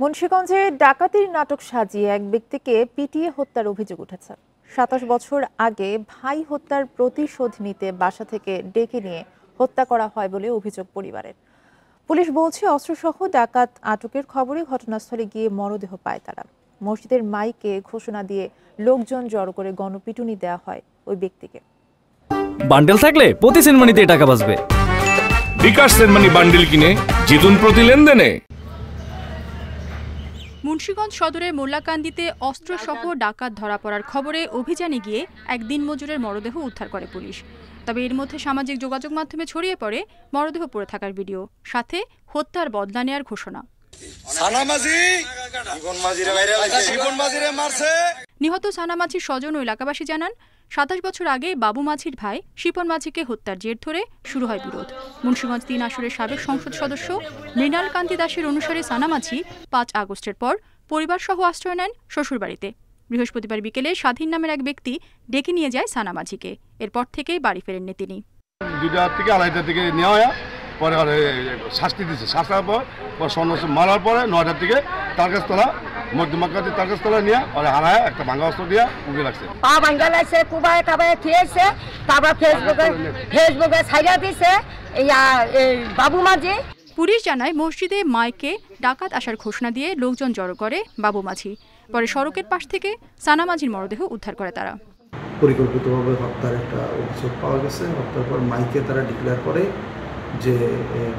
মুন্সিগঞ্জে ডাকাতির নাটক সাজিয়ে এক ব্যক্তিকে পিটিয়ে হত্যার অভিযোগ উঠেছে। ২৭ বছর আগে ভাই হত্যার প্রতিশোধ নিতে বাসা থেকে ডেকে নিয়ে হত্যা করা হয় বলে অভিযোগ পরিবারের। পুলিশ বলছে অস্ত্রসহ ডাকাত আটকের খবরে ঘটনাস্থলে গিয়ে মরদেহ পায় তারা। মসজিদের মাইকে ঘোষণা দিয়ে লোকজন জড়ো করে গণপিটুনি দেওয়া হয় ওই ব্যক্তিকে। বান্ডেল থাকলে প্রতি সেনমানিতে টাকা বাঁচবে। বিকাশ সেনমানি বান্ডেল কিনে জিতুন প্রতি লেনদেনে। মুন্সিগঞ্জ সদরের মোল্লাকান্দিতে অস্ত্রসহ ডাকাত ধরা পড়ার খবরে অভিযানে গিয়ে এক দিনমজুরের মরদেহ উদ্ধার করে পুলিশ। তবে এর মধ্যে সামাজিক যোগাযোগ মাধ্যমে ছড়িয়ে পড়ে মরদেহ পড়ে থাকার ভিডিও, সাথে হত্যার বদলা নেয়ার ঘোষণা। নিহত সানা মাঝির স্বজন ও এলাকাবাসী জানান, ২৭ বছর আগে বাবু মাঝির ভাই শিপন মাঝিকে হত্যার জের ধরে শুরু হয় বিরোধ। মুন্সিগঞ্জ ৩ আসনের সাবেক সংসদ সদস্য মৃণাল কান্তি দাসের অনুসারে সানা মাঝি ৫ আগস্টের পর পরিবারসহ আশ্রয় নেন শ্বশুরবাড়িতে। বৃহস্পতিবার বিকেলে স্বাধীন নামের এক ব্যক্তি ডেকে নিয়ে যায় সানা মাঝিকে। এরপর থেকেই বাড়ি ফেরেননি তিনি। ২টা থেকে ২:৩০ থেকে নেওয়া হয়, পরে শাস্তি দিচ্ছে। শাস্তার পর মারার পরে ৯টার থেকে তারকাশতলা মধ্যমাকাতে তারকাশতলা নিয়ে ওরা হারায় একটা ভাঙা অস্ত্র দিয়ে উঠে রাখছে। পা ভাঙা লাগছে, কুবায় কাবায় খেয়েছে, তারপর ফেসবুকে ছাইড়া দিছে বাবু মাঝি। পুলিশ জানায় মসজিদে মাইকে ডাকাত আসার ঘোষণা দিয়ে লোকজন জড়ো করে বাবু মাঝি। পরে সড়কের পাশ থেকে সানা মাঝির মরদেহ উদ্ধার করে তারা। পরিকল্পিতভাবে হত্যার একটা অভিযোগ পাওয়া গেছে। হত্যার পর মাইকে তারা ডিক্লেয়ার করে যে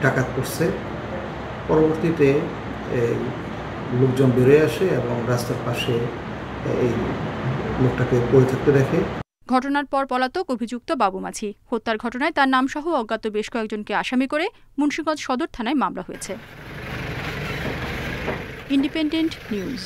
ডাকাত করছে। পরবর্তীতে লোকজন বেরিয়ে আসে এবং রাস্তার পাশে এই লোকটাকে পড়ে থাকতে দেখে। ঘটনার পর পলাতক অভিযুক্ত বাবু মাঝি। হত্যার ঘটনায় তার নামসহ অজ্ঞাত বেশ কয়েকজনকে আসামি করে মুন্সিগঞ্জ সদর থানায় মামলা হয়েছে। Independent news.